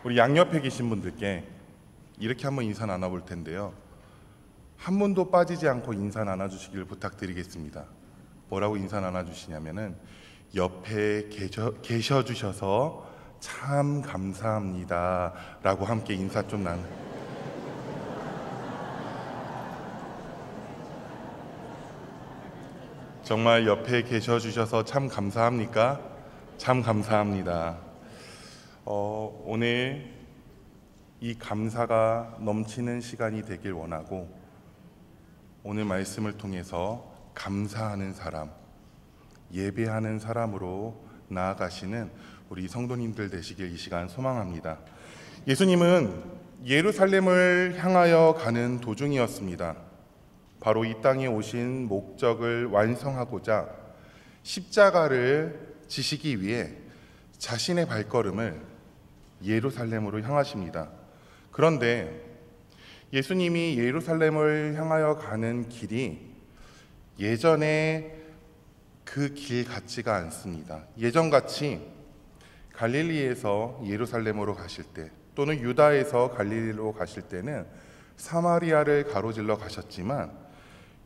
우리 양옆에 계신 분들께 이렇게 한번 인사 나눠볼 텐데요. 한 분도 빠지지 않고 인사 나눠주시길 부탁드리겠습니다. 뭐라고 인사 나눠주시냐면은 옆에 계셔주셔서 참 감사합니다 라고 함께 인사 좀 나눠. 정말 옆에 계셔주셔서 참 감사합니까? 참 감사합니다. 오늘 이 감사가 넘치는 시간이 되길 원하고, 오늘 말씀을 통해서 감사하는 사람, 예배하는 사람으로 나아가시는 우리 성도님들 되시길 이 시간 소망합니다. 예수님은 예루살렘을 향하여 가는 도중이었습니다. 바로 이 땅에 오신 목적을 완성하고자 십자가를 지시기 위해 자신의 발걸음을 예루살렘으로 향하십니다. 그런데 예수님이 예루살렘을 향하여 가는 길이 예전에 그 길 같지가 않습니다. 예전같이 갈릴리에서 예루살렘으로 가실 때, 또는 유다에서 갈릴리로 가실 때는 사마리아를 가로질러 가셨지만,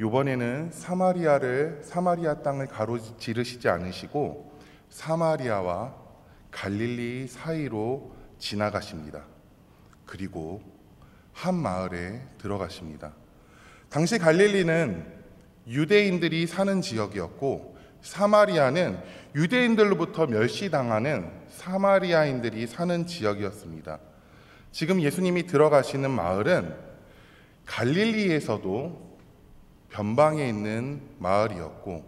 이번에는 사마리아 땅을 가로지르시지 않으시고 사마리아와 갈릴리 사이로 지나가십니다. 그리고 한 마을에 들어가십니다. 당시 갈릴리는 유대인들이 사는 지역이었고, 사마리아는 유대인들로부터 멸시당하는 사마리아인들이 사는 지역이었습니다. 지금 예수님이 들어가시는 마을은 갈릴리에서도 변방에 있는 마을이었고,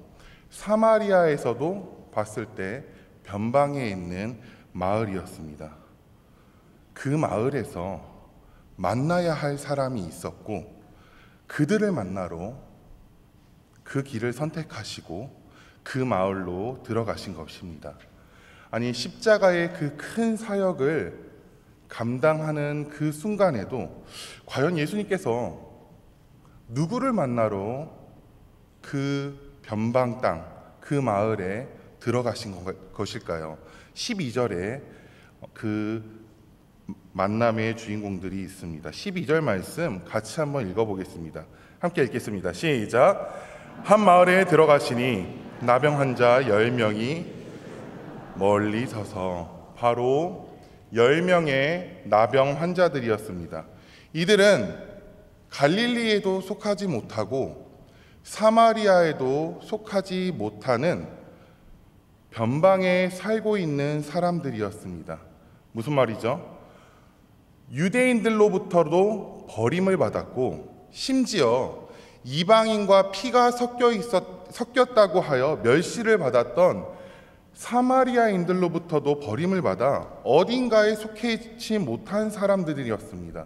사마리아에서도 봤을 때 변방에 있는 마을이었습니다. 그 마을에서 만나야 할 사람이 있었고, 그들을 만나러 그 길을 선택하시고 그 마을로 들어가신 것입니다. 아니, 십자가의 그 큰 사역을 감당하는 그 순간에도 과연 예수님께서 누구를 만나러 그 변방 땅, 그 마을에 들어가신 것일까요? 12절에 그 만남의 주인공들이 있습니다. 12절 말씀 같이 한번 읽어보겠습니다. 함께 읽겠습니다. 시작. 한 마을에 들어가시니 나병 환자 10명이 멀리 서서, 바로 10명의 나병 환자들이었습니다. 이들은 갈릴리에도 속하지 못하고 사마리아에도 속하지 못하는 변방에 살고 있는 사람들이었습니다. 무슨 말이죠? 유대인들로부터도 버림을 받았고, 심지어 이방인과 피가 섞였다고 하여 멸시를 받았던 사마리아인들로부터도 버림을 받아 어딘가에 속해 있지 못한 사람들이었습니다.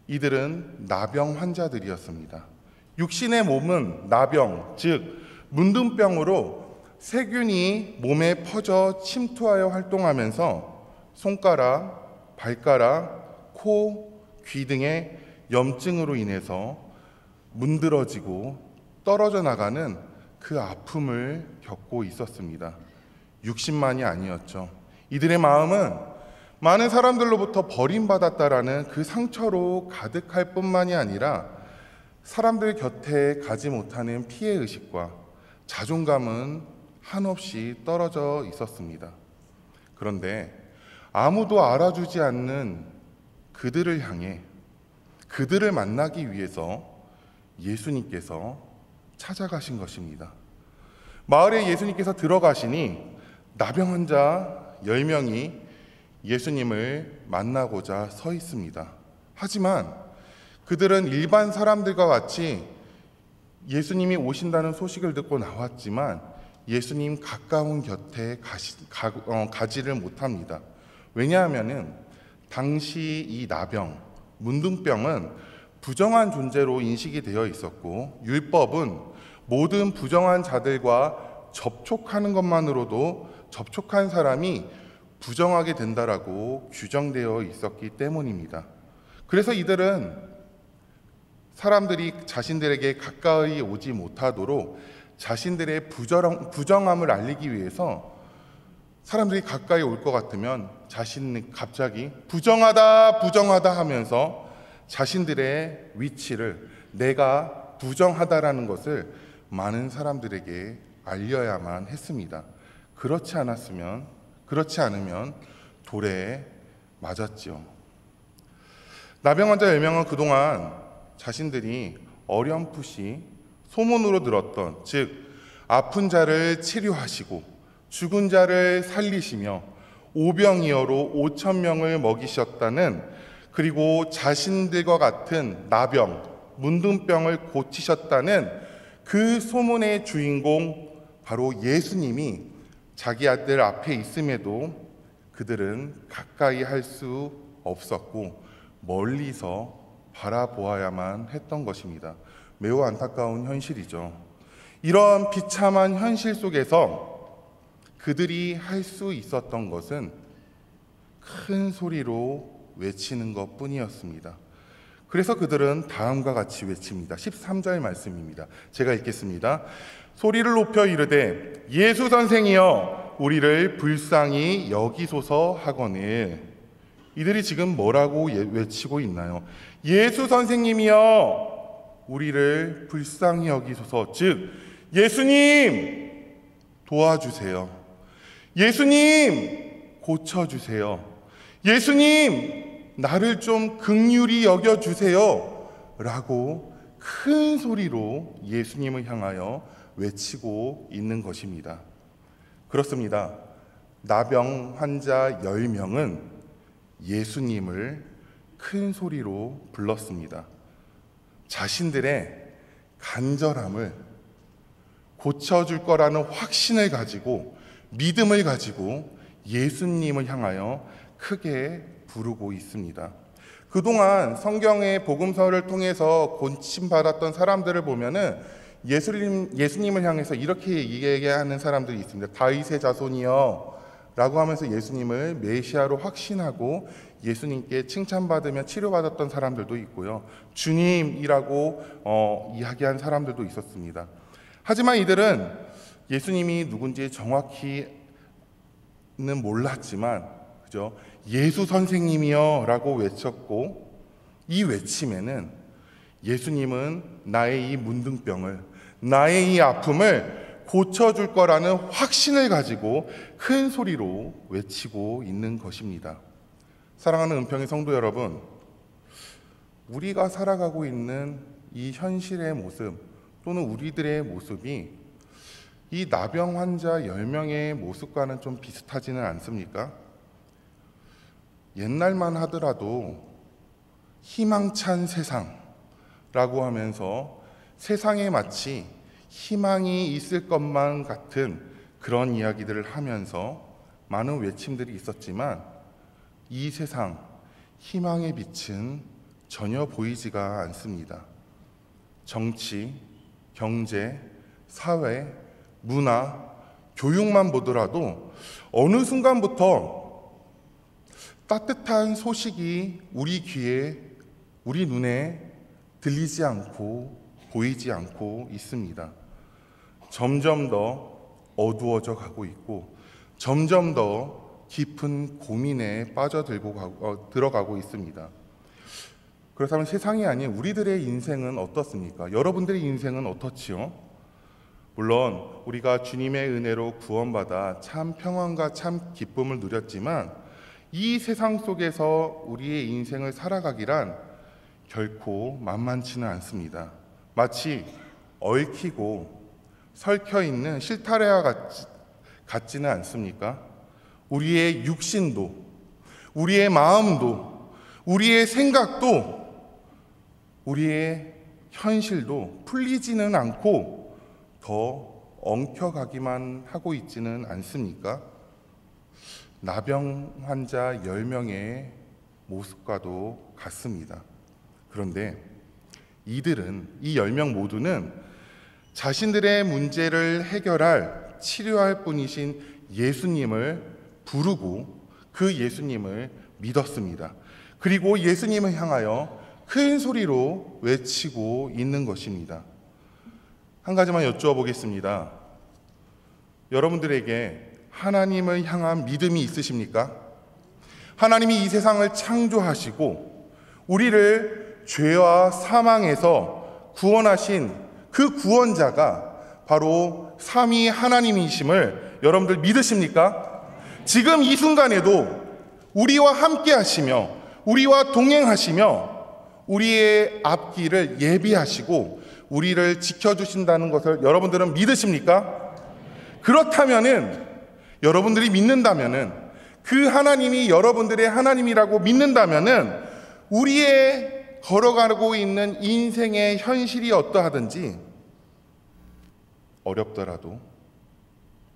이들은 나병 환자들이었습니다. 육신의 몸은 나병, 즉 문둥병으로 세균이 몸에 퍼져 침투하여 활동하면서 손가락, 발가락, 코, 귀 등의 염증으로 인해서 문드러지고 떨어져 나가는 그 아픔을 겪고 있었습니다. 육신만이 아니었죠. 이들의 마음은 많은 사람들로부터 버림받았다라는 그 상처로 가득할 뿐만이 아니라 사람들 곁에 가지 못하는 피해의식과 자존감은 한없이 떨어져 있었습니다. 그런데 아무도 알아주지 않는 그들을 향해, 그들을 만나기 위해서 예수님께서 찾아가신 것입니다. 마을에 예수님께서 들어가시니 나병 환자 10명이 예수님을 만나고자 서 있습니다. 하지만 그들은 일반 사람들과 같이 예수님이 오신다는 소식을 듣고 나왔지만 예수님 가까운 곁에 가지를 못합니다. 왜냐하면 당시 이 나병, 문둥병은 부정한 존재로 인식이 되어 있었고, 율법은 모든 부정한 자들과 접촉하는 것만으로도 접촉한 사람이 부정하게 된다라고 규정되어 있었기 때문입니다. 그래서 이들은 사람들이 자신들에게 가까이 오지 못하도록 자신들의 부정함을 알리기 위해서 사람들이 가까이 올 것 같으면 자신은 갑자기 부정하다 부정하다 하면서 자신들의 위치를 내가 부정하다라는 것을 많은 사람들에게 알려야만 했습니다. 그렇지 않으면 돌에 맞았지요. 나병 환자 10명은 그동안 자신들이 어렴풋이 소문으로 들었던, 즉 아픈 자를 치료하시고 죽은 자를 살리시며 오병이어로 5,000명을 먹이셨다는, 그리고 자신들과 같은 나병, 문둥병을 고치셨다는 그 소문의 주인공 바로 예수님이 자기 아들 앞에 있음에도 그들은 가까이 할 수 없었고 멀리서 바라보아야만 했던 것입니다. 매우 안타까운 현실이죠. 이런 비참한 현실 속에서 그들이 할 수 있었던 것은 큰 소리로 외치는 것뿐이었습니다. 그래서 그들은 다음과 같이 외칩니다. 13절 말씀입니다. 제가 읽겠습니다. 소리를 높여 이르되 예수 선생이여 우리를 불쌍히 여기소서 하거늘. 이들이 지금 뭐라고 외치고 있나요? 예수 선생님이여 우리를 불쌍히 여기소서, 즉 예수님 도와주세요. 예수님 고쳐주세요. 예수님 나를 좀 긍휼히 여겨주세요 라고 큰 소리로 예수님을 향하여 외치고 있는 것입니다. 그렇습니다. 나병 환자 10명은 예수님을 큰 소리로 불렀습니다. 자신들의 간절함을, 고쳐줄 거라는 확신을 가지고, 믿음을 가지고 예수님을 향하여 크게 부르고 있습니다. 그동안 성경의 복음서를 통해서 고침받았던 사람들을 보면은 예수님을 향해서 이렇게 얘기하는 사람들이 있습니다. 다윗의 자손이여 라고 하면서 예수님을 메시아로 확신하고 예수님께 칭찬받으며 치료받았던 사람들도 있고요. 주님이라고 이야기한 사람들도 있었습니다. 하지만 이들은 예수님이 누군지 정확히는 몰랐지만, 그죠? 예수 선생님이여 라고 외쳤고, 이 외침에는 예수님은 나의 이 문둥병을, 나의 이 아픔을 고쳐줄 거라는 확신을 가지고 큰 소리로 외치고 있는 것입니다. 사랑하는 은평의 성도 여러분, 우리가 살아가고 있는 이 현실의 모습 또는 우리들의 모습이 이 나병 환자 10명의 모습과는 좀 비슷하지는 않습니까? 옛날만 하더라도 희망찬 세상라고 하면서 세상에 마치 희망이 있을 것만 같은 그런 이야기들을 하면서 많은 외침들이 있었지만, 이 세상 희망의 빛은 전혀 보이지가 않습니다. 정치, 경제, 사회, 문화, 교육만 보더라도 어느 순간부터 따뜻한 소식이 우리 귀에, 우리 눈에 들리지 않고 보이지 않고 있습니다. 점점 더 어두워져 가고 있고 점점 더 깊은 고민에 들어가고 있습니다. 그렇다면 세상이 아닌 우리들의 인생은 어떻습니까? 여러분들의 인생은 어떻지요? 물론 우리가 주님의 은혜로 구원받아 참 평안과 참 기쁨을 누렸지만, 이 세상 속에서 우리의 인생을 살아가기란 결코 만만치는 않습니다. 마치 얽히고 설켜있는 실타래와 같지는 않습니까? 우리의 육신도, 우리의 마음도, 우리의 생각도, 우리의 현실도 풀리지는 않고 더 엉켜가기만 하고 있지는 않습니까? 나병 환자 10명의 모습과도 같습니다. 그런데 이들은, 이 10명 모두는 자신들의 문제를 해결할, 치료할 분이신 예수님을 부르고 그 예수님을 믿었습니다. 그리고 예수님을 향하여 큰 소리로 외치고 있는 것입니다. 한 가지만 여쭈어보겠습니다. 여러분들에게 하나님을 향한 믿음이 있으십니까? 하나님이 이 세상을 창조하시고 우리를 죄와 사망에서 구원하신 그 구원자가 바로 삼위 하나님이심을 여러분들 믿으십니까? 지금 이 순간에도 우리와 함께 하시며 우리와 동행하시며 우리의 앞길을 예비하시고 우리를 지켜주신다는 것을 여러분들은 믿으십니까? 그렇다면은, 여러분들이 믿는다면은, 그 하나님이 여러분들의 하나님이라고 믿는다면은 우리의 걸어가고 있는 인생의 현실이 어떠하든지 어렵더라도,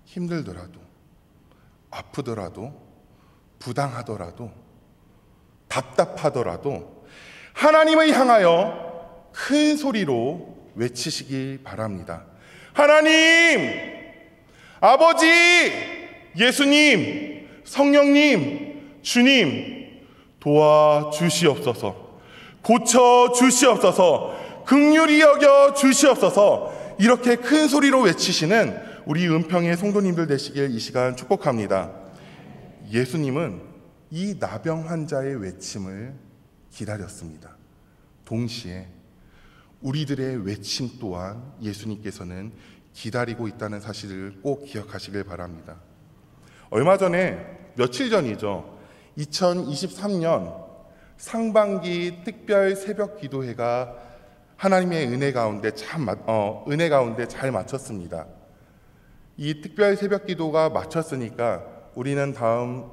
힘들더라도, 아프더라도, 부당하더라도, 답답하더라도 하나님을 향하여 큰 소리로 외치시기 바랍니다. 하나님, 아버지, 예수님, 성령님, 주님, 도와주시옵소서, 고쳐주시옵소서, 긍휼히 여겨 주시옵소서. 이렇게 큰 소리로 외치시는 우리 은평의 성도님들 되시길 이 시간 축복합니다. 예수님은 이 나병 환자의 외침을 기다렸습니다. 동시에 우리들의 외침 또한 예수님께서는 기다리고 있다는 사실을 꼭 기억하시길 바랍니다. 얼마 전에, 며칠 전이죠, 2023년 상반기 특별 새벽 기도회가 하나님의 은혜 가운데 잘 마쳤습니다. 이 특별 새벽 기도가 마쳤으니까 우리는 다음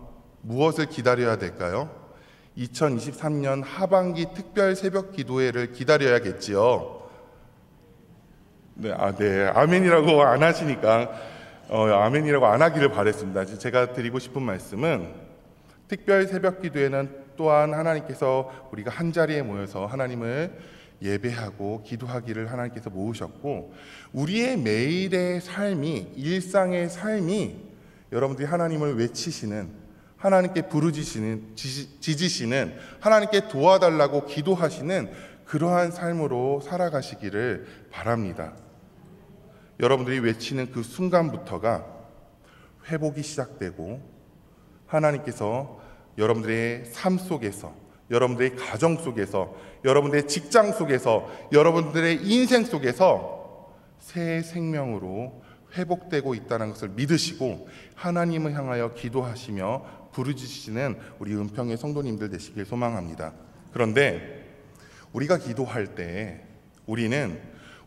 무엇을 기다려야 될까요? 2023년 하반기 특별 새벽 기도회를 기다려야겠지요. 네, 아멘이라고 안 하시니까 아멘이라고 안 하기를 바랬습니다. 제가 드리고 싶은 말씀은, 특별 새벽 기도회는 또한 하나님께서 우리가 한 자리에 모여서 하나님을 예배하고 기도하기를 하나님께서 모으셨고, 우리의 매일의 삶이, 일상의 삶이 여러분들이 하나님을 외치시는, 하나님께 부르짖으시는, 하나님께 도와달라고 기도하시는 그러한 삶으로 살아가시기를 바랍니다. 여러분들이 외치는 그 순간부터가 회복이 시작되고, 하나님께서 여러분들의 삶 속에서, 여러분들의 가정 속에서, 여러분들의 직장 속에서, 여러분들의 인생 속에서 새 생명으로 회복되고 있다는 것을 믿으시고 하나님을 향하여 기도하시며 부르짖으시는 우리 은평의 성도님들 되시길 소망합니다. 그런데 우리가 기도할 때 우리는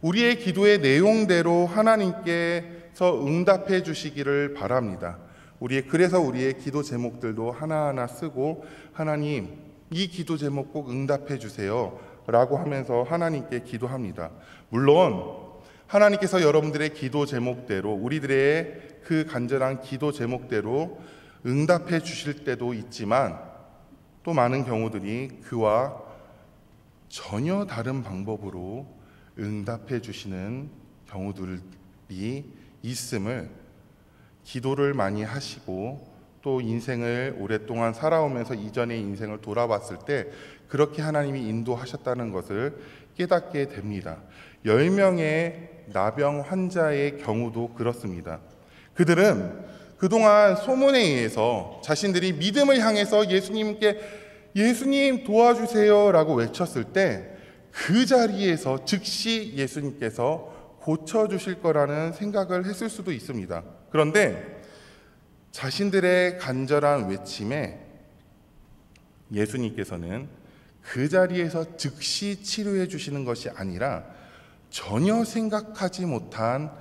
우리의 기도의 내용대로 하나님께서 응답해 주시기를 바랍니다. 그래서 우리의 기도 제목들도 하나하나 쓰고, 하나님, 이 기도 제목 꼭 응답해 주세요 라고 하면서 하나님께 기도합니다. 물론 하나님께서 여러분들의 기도 제목대로, 우리들의 그 간절한 기도 제목대로 응답해 주실 때도 있지만, 또 많은 경우들이 그와 전혀 다른 방법으로 응답해 주시는 경우들이 있음을, 기도를 많이 하시고 또 인생을 오랫동안 살아오면서 이전의 인생을 돌아봤을 때 그렇게 하나님이 인도하셨다는 것을 깨닫게 됩니다. 10명의 나병 환자의 경우도 그렇습니다. 그들은 그동안 소문에 의해서 자신들이 믿음을 향해서 예수님께 예수님 도와주세요 라고 외쳤을 때 그 자리에서 즉시 예수님께서 고쳐주실 거라는 생각을 했을 수도 있습니다. 그런데 자신들의 간절한 외침에 예수님께서는 그 자리에서 즉시 치료해 주시는 것이 아니라 전혀 생각하지 못한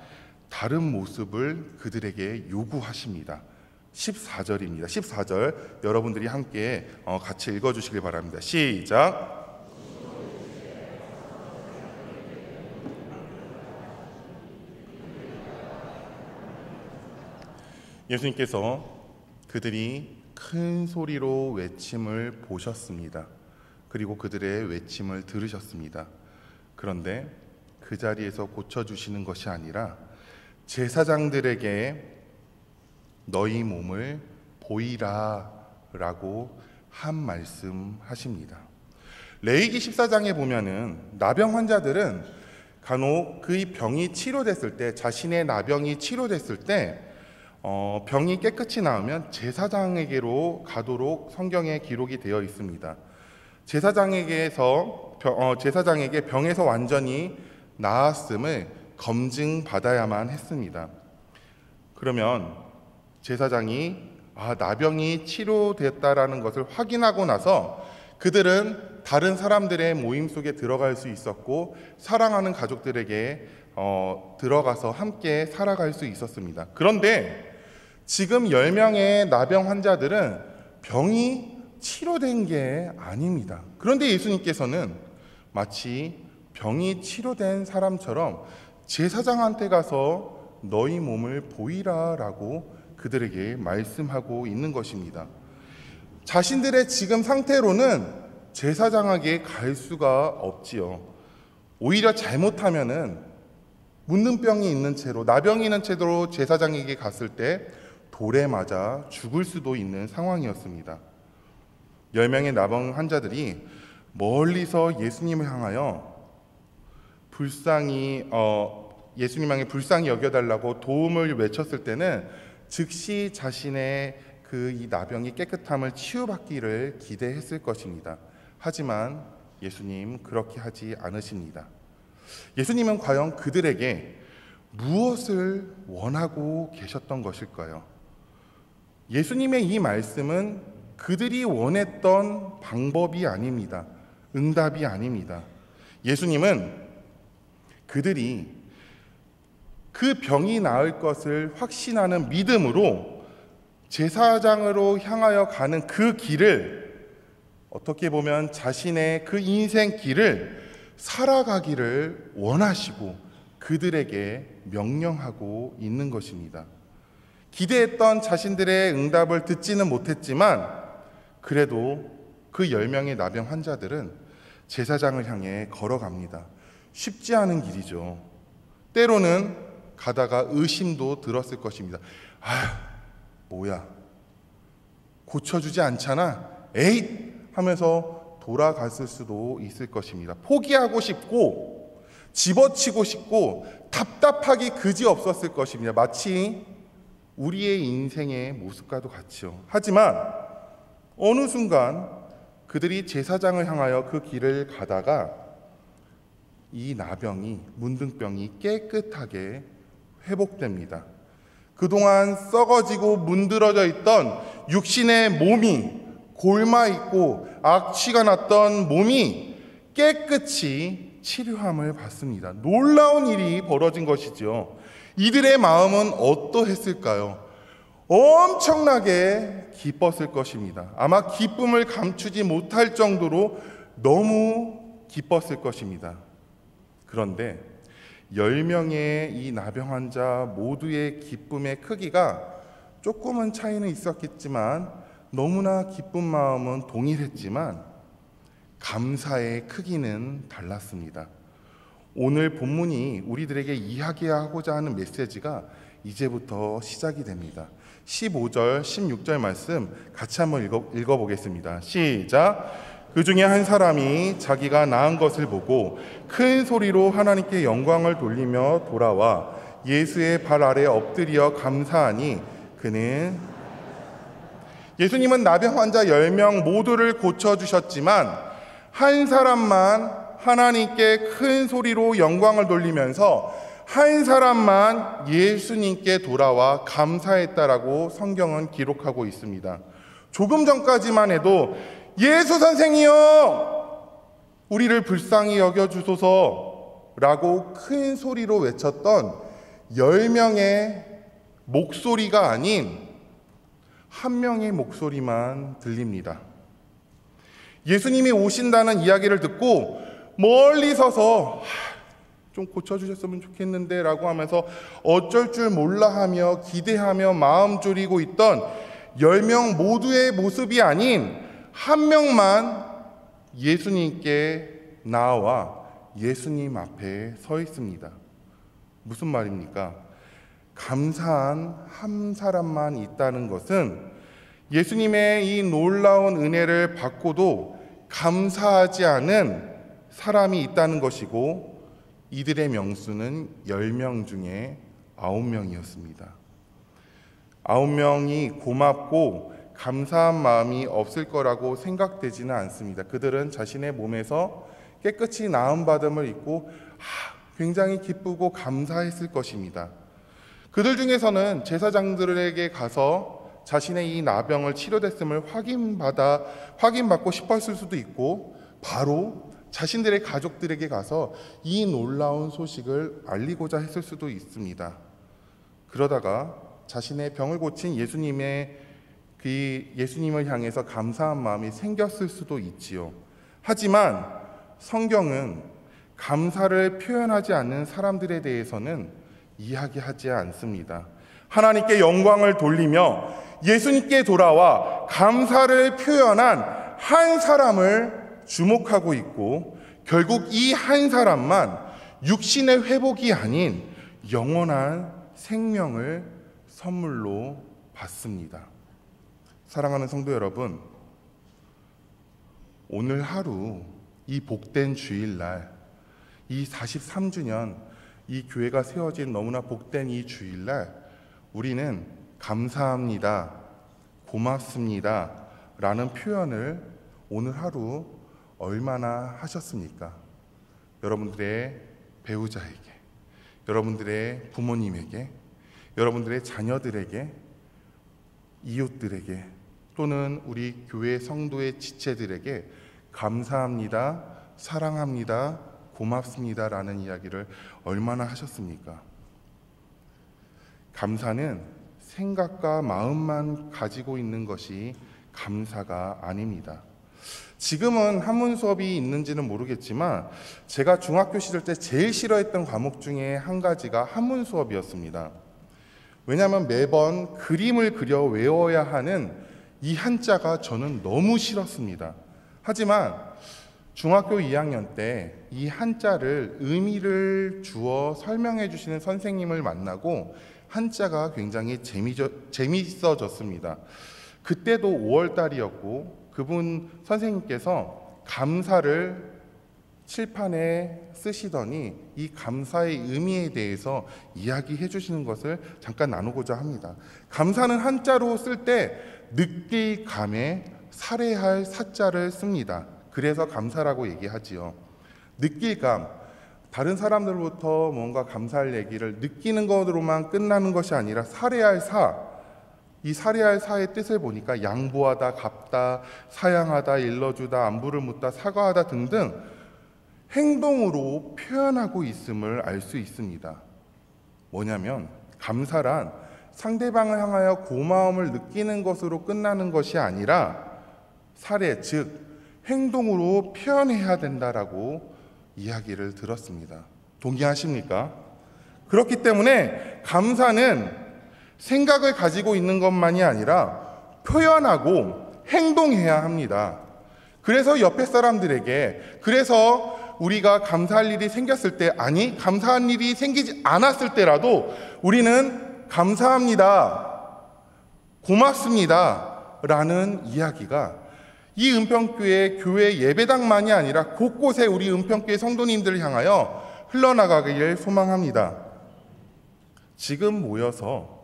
다른 모습을 그들에게 요구하십니다. 14절입니다. 14절 여러분들이 함께 같이 읽어주시길 바랍니다. 시작. 예수님께서 그들이 큰 소리로 외침을 보셨습니다. 그리고 그들의 외침을 들으셨습니다. 그런데 그 자리에서 고쳐주시는 것이 아니라 제사장들에게 너희 몸을 보이라 라고 한 말씀 하십니다. 레위기 14장에 보면은 나병 환자들은 간혹 그 병이 치료됐을 때, 자신의 나병이 치료됐을 때 병이 깨끗이 나으면 제사장에게로 가도록 성경에 기록이 되어 있습니다. 제사장에게 병에서 완전히 나았음을 검증받아야만 했습니다. 그러면 제사장이 나병이 치료됐다라는 것을 확인하고 나서 그들은 다른 사람들의 모임 속에 들어갈 수 있었고 사랑하는 가족들에게 들어가서 함께 살아갈 수 있었습니다. 그런데 지금 10명의 나병 환자들은 병이 치료된 게 아닙니다. 그런데 예수님께서는 마치 병이 치료된 사람처럼 제사장한테 가서 너희 몸을 보이라 라고 그들에게 말씀하고 있는 것입니다. 자신들의 지금 상태로는 제사장에게 갈 수가 없지요. 오히려 잘못하면은 문둥병이 있는 채로, 나병이 있는 채로 제사장에게 갔을 때 돌에 맞아 죽을 수도 있는 상황이었습니다. 10명의 나병 환자들이 멀리서 예수님을 향하여 예수님 향해 불쌍히 여겨달라고 도움을 외쳤을 때는 즉시 자신의 이 나병이 깨끗함을 치유받기를 기대했을 것입니다. 하지만 예수님 그렇게 하지 않으십니다. 예수님은 과연 그들에게 무엇을 원하고 계셨던 것일까요? 예수님의 이 말씀은 그들이 원했던 방법이 아닙니다. 응답이 아닙니다. 예수님은 그들이 그 병이 나을 것을 확신하는 믿음으로 제사장으로 향하여 가는 그 길을, 어떻게 보면 자신의 그 인생 길을 살아가기를 원하시고 그들에게 명령하고 있는 것입니다. 기대했던 자신들의 응답을 듣지는 못했지만 그래도 그 10명의 나병 환자들은 제사장을 향해 걸어갑니다. 쉽지 않은 길이죠. 때로는 가다가 의심도 들었을 것입니다. 뭐야, 고쳐주지 않잖아, 에잇 하면서 돌아갔을 수도 있을 것입니다. 포기하고 싶고 집어치고 싶고 답답하기 그지없었을 것입니다. 마치 우리의 인생의 모습과도 같이요. 하지만 어느 순간 그들이 제사장을 향하여 그 길을 가다가 이 나병이, 문둥병이 깨끗하게 회복됩니다. 그동안 썩어지고 문드러져 있던 육신의 몸이, 골마 있고 악취가 났던 몸이 깨끗이 치료함을 받습니다. 놀라운 일이 벌어진 것이죠. 이들의 마음은 어떠했을까요? 엄청나게 기뻤을 것입니다. 아마 기쁨을 감추지 못할 정도로 너무 기뻤을 것입니다. 그런데 10명의 이 나병 환자 모두의 기쁨의 크기가 조금은 차이는 있었겠지만 너무나 기쁜 마음은 동일했지만 감사의 크기는 달랐습니다. 오늘 본문이 우리들에게 이야기하고자 하는 메시지가 이제부터 시작이 됩니다. 15절, 16절 말씀 같이 한번 읽어보겠습니다. 시작! 그 중에 한 사람이 자기가 낳은 것을 보고 큰 소리로 하나님께 영광을 돌리며 돌아와 예수의 발 아래 엎드려 감사하니 예수님은 나병 환자 10명 모두를 고쳐주셨지만 한 사람만 하나님께 큰 소리로 영광을 돌리면서 한 사람만 예수님께 돌아와 감사했다라고 성경은 기록하고 있습니다. 조금 전까지만 해도 예수 선생이여 우리를 불쌍히 여겨주소서라고 큰 소리로 외쳤던 10명의 목소리가 아닌 한 명의 목소리만 들립니다. 예수님이 오신다는 이야기를 듣고 멀리 서서 좀 고쳐주셨으면 좋겠는데 라고 하면서 어쩔 줄 몰라 하며 기대하며 마음 졸이고 있던 10명 모두의 모습이 아닌 한 명만 예수님께 나와 예수님 앞에 서 있습니다. 무슨 말입니까? 감사한 한 사람만 있다는 것은 예수님의 이 놀라운 은혜를 받고도 감사하지 않은 사람이 있다는 것이고 이들의 명수는 10명 중에 9명이었습니다. 9명이 고맙고 감사한 마음이 없을 거라고 생각되지는 않습니다. 그들은 자신의 몸에서 깨끗이 나음받음을 입고 굉장히 기쁘고 감사했을 것입니다. 그들 중에서는 제사장들에게 가서 자신의 이 나병을 치료됐음을 확인받고 싶었을 수도 있고, 바로 자신들의 가족들에게 가서 이 놀라운 소식을 알리고자 했을 수도 있습니다. 그러다가 자신의 병을 고친 예수님을 향해서 감사한 마음이 생겼을 수도 있지요. 하지만 성경은 감사를 표현하지 않는 사람들에 대해서는 이야기하지 않습니다. 하나님께 영광을 돌리며 예수님께 돌아와 감사를 표현한 한 사람을 주목하고 있고, 결국 이 한 사람만 육신의 회복이 아닌 영원한 생명을 선물로 받습니다. 사랑하는 성도 여러분, 오늘 하루 이 복된 주일날, 이 43주년 이 교회가 세워진 너무나 복된 이 주일날, 우리는 감사합니다, 고맙습니다 라는 표현을 오늘 하루 얼마나 하셨습니까? 여러분들의 배우자에게, 여러분들의 부모님에게, 여러분들의 자녀들에게, 이웃들에게, 또는 우리 교회 성도의 지체들에게 감사합니다, 사랑합니다, 고맙습니다 라는 이야기를 얼마나 하셨습니까? 감사는 생각과 마음만 가지고 있는 것이 감사가 아닙니다. 지금은 한문 수업이 있는지는 모르겠지만 제가 중학교 시절 때 제일 싫어했던 과목 중에 한 가지가 한문 수업이었습니다. 왜냐하면 매번 그림을 그려 외워야 하는 이 한자가 저는 너무 싫었습니다. 하지만 중학교 2학년 때 이 한자를 의미를 주어 설명해 주시는 선생님을 만나고 한자가 굉장히 재미있어졌습니다. 그때도 5월달이었고 그분 선생님께서 감사를 칠판에 쓰시더니 이 감사의 의미에 대해서 이야기해 주시는 것을 잠깐 나누고자 합니다. 감사는 한자로 쓸 때 느낄 감에 살해할 사자를 씁니다. 그래서 감사라고 얘기하지요. 느낄 감, 다른 사람들로부터 뭔가 감사할 얘기를 느끼는 것으로만 끝나는 것이 아니라 살해할 사, 이 살해할 사의 뜻을 보니까 양보하다, 갚다, 사양하다, 일러주다, 안부를 묻다, 사과하다 등등 행동으로 표현하고 있음을 알 수 있습니다. 뭐냐면 감사란 상대방을 향하여 고마움을 느끼는 것으로 끝나는 것이 아니라 살해, 즉 행동으로 표현해야 된다라고 이야기를 들었습니다. 동의하십니까? 그렇기 때문에 감사는 생각을 가지고 있는 것만이 아니라 표현하고 행동해야 합니다. 그래서 옆에 사람들에게, 그래서 우리가 감사할 일이 생겼을 때, 아니 감사한 일이 생기지 않았을 때라도 우리는 감사합니다, 고맙습니다 라는 이야기가 이 은평교회 교회 예배당만이 아니라 곳곳에 우리 은평교회 성도님들을 향하여 흘러나가기를 소망합니다. 지금 모여서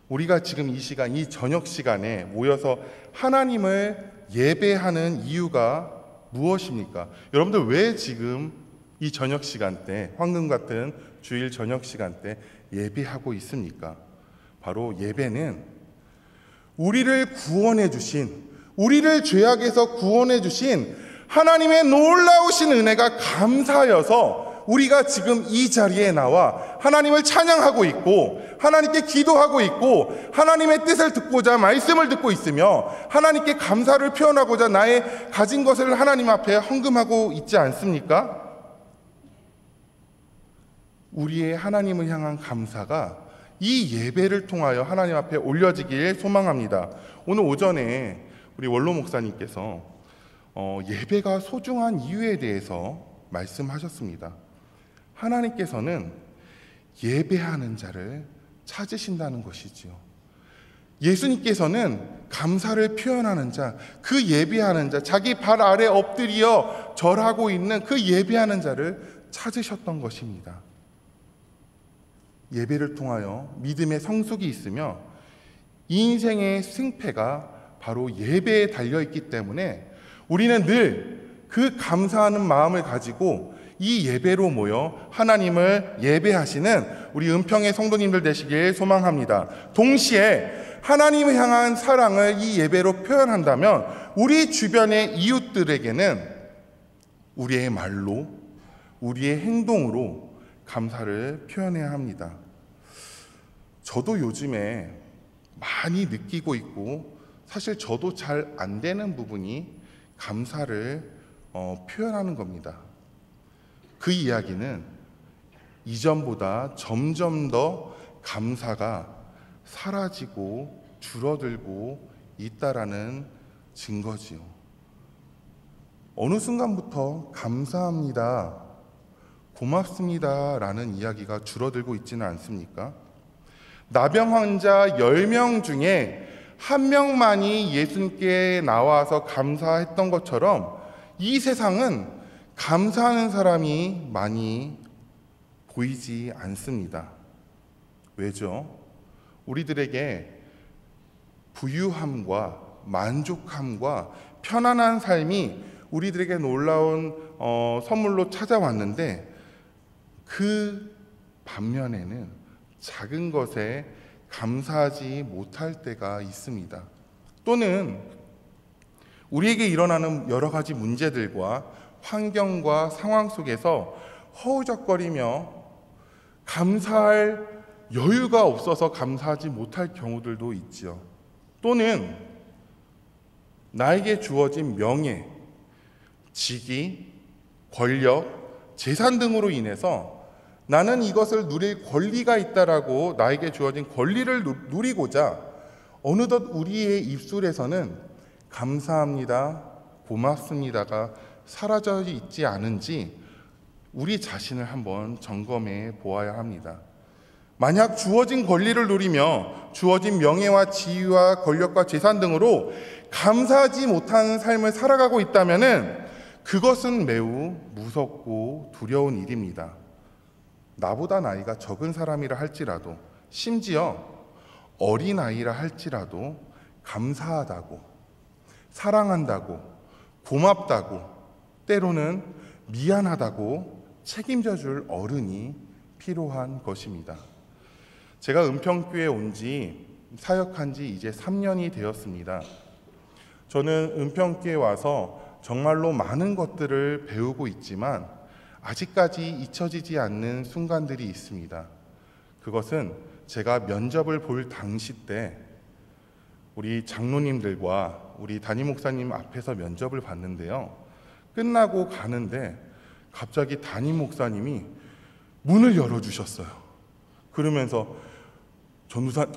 우리가 지금 이 시간, 이 저녁 시간에 모여서 하나님을 예배하는 이유가 무엇입니까? 여러분들 왜 지금 이 저녁 시간대, 황금 같은 주일 저녁 시간대 예배하고 있습니까? 바로 예배는 우리를 구원해 주신, 우리를 죄악에서 구원해 주신 하나님의 놀라우신 은혜가 감사여서 우리가 지금 이 자리에 나와 하나님을 찬양하고 있고 하나님께 기도하고 있고 하나님의 뜻을 듣고자 말씀을 듣고 있으며 하나님께 감사를 표현하고자 나의 가진 것을 하나님 앞에 헌금하고 있지 않습니까? 우리의 하나님을 향한 감사가 이 예배를 통하여 하나님 앞에 올려지길 소망합니다. 오늘 오전에 우리 원로 목사님께서 예배가 소중한 이유에 대해서 말씀하셨습니다. 하나님께서는 예배하는 자를 찾으신다는 것이지요. 예수님께서는 감사를 표현하는 자, 그 예배하는 자, 자기 발 아래 엎드려 절하고 있는 그 예배하는 자를 찾으셨던 것입니다. 예배를 통하여 믿음의 성숙이 있으며 이 인생의 승패가 바로 예배에 달려있기 때문에 우리는 늘 그 감사하는 마음을 가지고 이 예배로 모여 하나님을 예배하시는 우리 은평의 성도님들 되시길 소망합니다. 동시에 하나님을 향한 사랑을 이 예배로 표현한다면 우리 주변의 이웃들에게는 우리의 말로, 우리의 행동으로 감사를 표현해야 합니다. 저도 요즘에 많이 느끼고 있고 사실 저도 잘 안 되는 부분이 감사를 표현하는 겁니다. 그 이야기는 이전보다 점점 더 감사가 사라지고 줄어들고 있다라는 증거지요. 어느 순간부터 감사합니다, 고맙습니다 라는 이야기가 줄어들고 있지는 않습니까? 나병 환자 10명 중에 1명만이 예수님께 나와서 감사했던 것처럼 이 세상은 감사하는 사람이 많이 보이지 않습니다. 왜죠? 우리들에게 부유함과 만족함과 편안한 삶이 우리들에게 놀라운 선물로 찾아왔는데 그 반면에는 작은 것에 감사하지 못할 때가 있습니다. 또는 우리에게 일어나는 여러 가지 문제들과 환경과 상황 속에서 허우적거리며 감사할 여유가 없어서 감사하지 못할 경우들도 있지요. 또는 나에게 주어진 명예, 직위, 권력, 재산 등으로 인해서 나는 이것을 누릴 권리가 있다라고 나에게 주어진 권리를 누리고자 어느덧 우리의 입술에서는 감사합니다, 고맙습니다가 사라져 있지 않은지 우리 자신을 한번 점검해 보아야 합니다. 만약 주어진 권리를 누리며 주어진 명예와 지위와 권력과 재산 등으로 감사하지 못하는 삶을 살아가고 있다면 그것은 매우 무섭고 두려운 일입니다. 나보다 나이가 적은 사람이라 할지라도, 심지어 어린아이라 할지라도 감사하다고, 사랑한다고, 고맙다고, 때로는 미안하다고 책임져 줄 어른이 필요한 것입니다. 제가 은평교회에 온 지, 사역한 지 이제 3년이 되었습니다. 저는 은평교회에 와서 정말로 많은 것들을 배우고 있지만 아직까지 잊혀지지 않는 순간들이 있습니다. 그것은 제가 면접을 볼 당시 때 우리 장로님들과 우리 담임 목사님 앞에서 면접을 봤는데요. 끝나고 가는데 갑자기 담임 목사님이 문을 열어주셨어요. 그러면서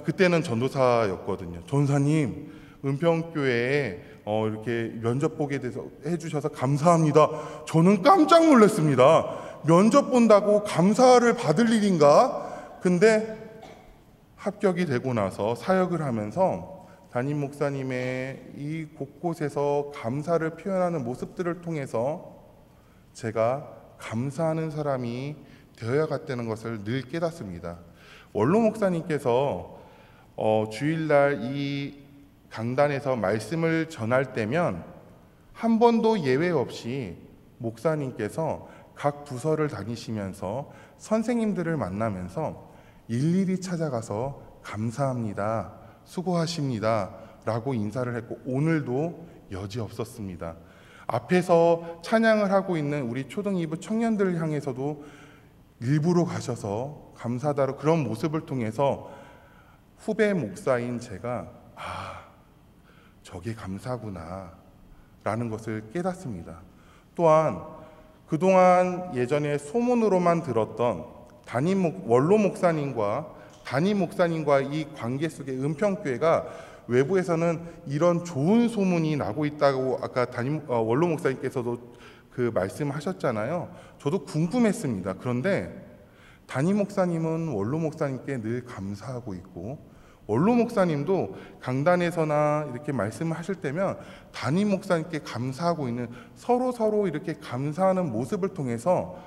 그때는 전도사였거든요. 전사님, 은평교회에 이렇게 면접 보게 돼서 해주셔서 감사합니다. 저는 깜짝 놀랐습니다. 면접 본다고 감사를 받을 일인가? 근데 합격이 되고 나서 사역을 하면서 담임 목사님의 이 곳곳에서 감사를 표현하는 모습들을 통해서 제가 감사하는 사람이 되어야겠다는 것을 늘 깨닫습니다. 원로 목사님께서 주일날 이 강단에서 말씀을 전할 때면 한 번도 예외 없이 목사님께서 각 부서를 다니시면서 선생님들을 만나면서 일일이 찾아가서 감사합니다, 수고하십니다 라고 인사를 했고 오늘도 여지없었습니다. 앞에서 찬양을 하고 있는 우리 초등 2부 청년들을 향해서도 일부러 가셔서 감사하다로 그런 모습을 통해서 후배 목사인 제가 저게 감사구나 라는 것을 깨닫습니다. 또한 그동안 예전에 소문으로만 들었던 원로 목사님과 담임 목사님과 이 관계 속에 은평교회가 외부에서는 이런 좋은 소문이 나고 있다고 아까 원로 목사님께서도 그 말씀하셨잖아요. 저도 궁금했습니다. 그런데 담임 목사님은 원로 목사님께 늘 감사하고 있고 원로 목사님도 강단에서나 이렇게 말씀을 하실 때면 담임 목사님께 감사하고 있는 서로 이렇게 감사하는 모습을 통해서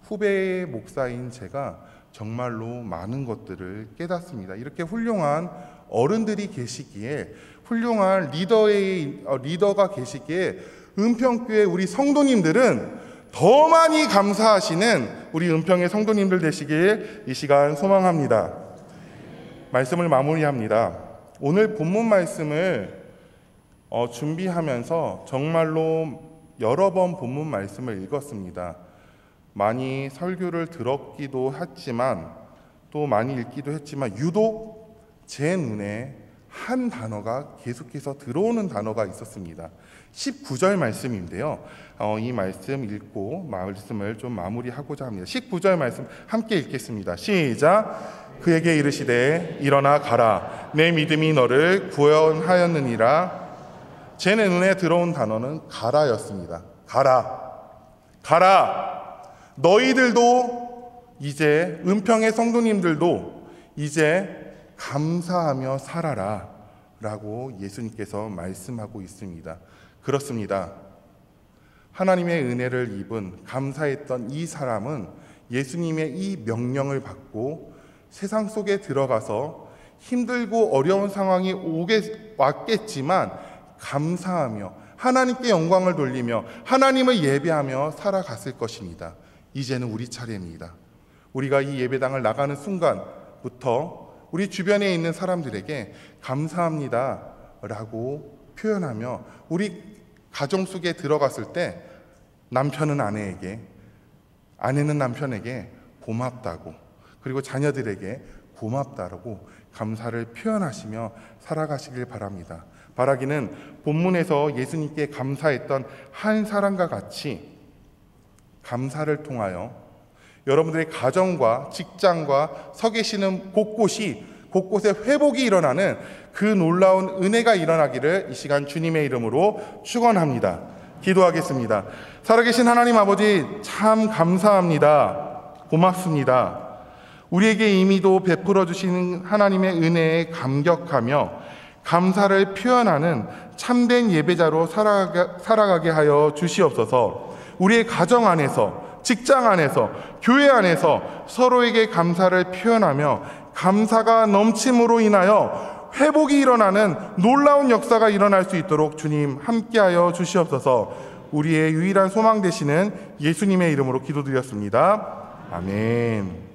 후배 목사인 제가 정말로 많은 것들을 깨닫습니다. 이렇게 훌륭한 어른들이 계시기에, 훌륭한 리더가 계시기에 은평교회 우리 성도님들은 더 많이 감사하시는 우리 은평의 성도님들 되시길 이 시간 소망합니다. 말씀을 마무리합니다. 오늘 본문 말씀을 준비하면서 정말로 여러 번 본문 말씀을 읽었습니다. 많이 설교를 들었기도 했지만 또 많이 읽기도 했지만 유독 제 눈에 한 단어가 계속해서 들어오는 단어가 있었습니다. 19절 말씀인데요. 이 말씀 읽고 말씀을 좀 마무리하고자 합니다. 19절 말씀 함께 읽겠습니다. 시작. 그에게 이르시되 일어나 가라. 내 믿음이 너를 구원하였느니라. 제 눈에 들어온 단어는 가라였습니다. 가라. 너희들도 이제 은평의 성도님들도 이제 감사하며 살아라 라고 예수님께서 말씀하고 있습니다. 그렇습니다. 하나님의 은혜를 입은 감사했던 이 사람은 예수님의 이 명령을 받고 세상 속에 들어가서 힘들고 어려운 상황이 왔겠지만 감사하며 하나님께 영광을 돌리며 하나님을 예배하며 살아갔을 것입니다. 이제는 우리 차례입니다. 우리가 이 예배당을 나가는 순간부터 우리 주변에 있는 사람들에게 감사합니다 라고 표현하며 우리 가정 속에 들어갔을 때 남편은 아내에게, 아내는 남편에게 고맙다고, 그리고 자녀들에게 고맙다라고 감사를 표현하시며 살아가시길 바랍니다. 바라기는 본문에서 예수님께 감사했던 한 사람과 같이 감사를 통하여 여러분들의 가정과 직장과 서 계시는 곳곳에 회복이 일어나는 그 놀라운 은혜가 일어나기를 이 시간 주님의 이름으로 축원합니다. 기도하겠습니다. 살아계신 하나님 아버지, 참 감사합니다. 고맙습니다. 우리에게 이미도 베풀어 주시는 하나님의 은혜에 감격하며 감사를 표현하는 참된 예배자로 살아가게 하여 주시옵소서. 우리의 가정 안에서, 직장 안에서, 교회 안에서 서로에게 감사를 표현하며 감사가 넘침으로 인하여 회복이 일어나는 놀라운 역사가 일어날 수 있도록 주님 함께하여 주시옵소서. 우리의 유일한 소망 되시는 예수님의 이름으로 기도드렸습니다. 아멘.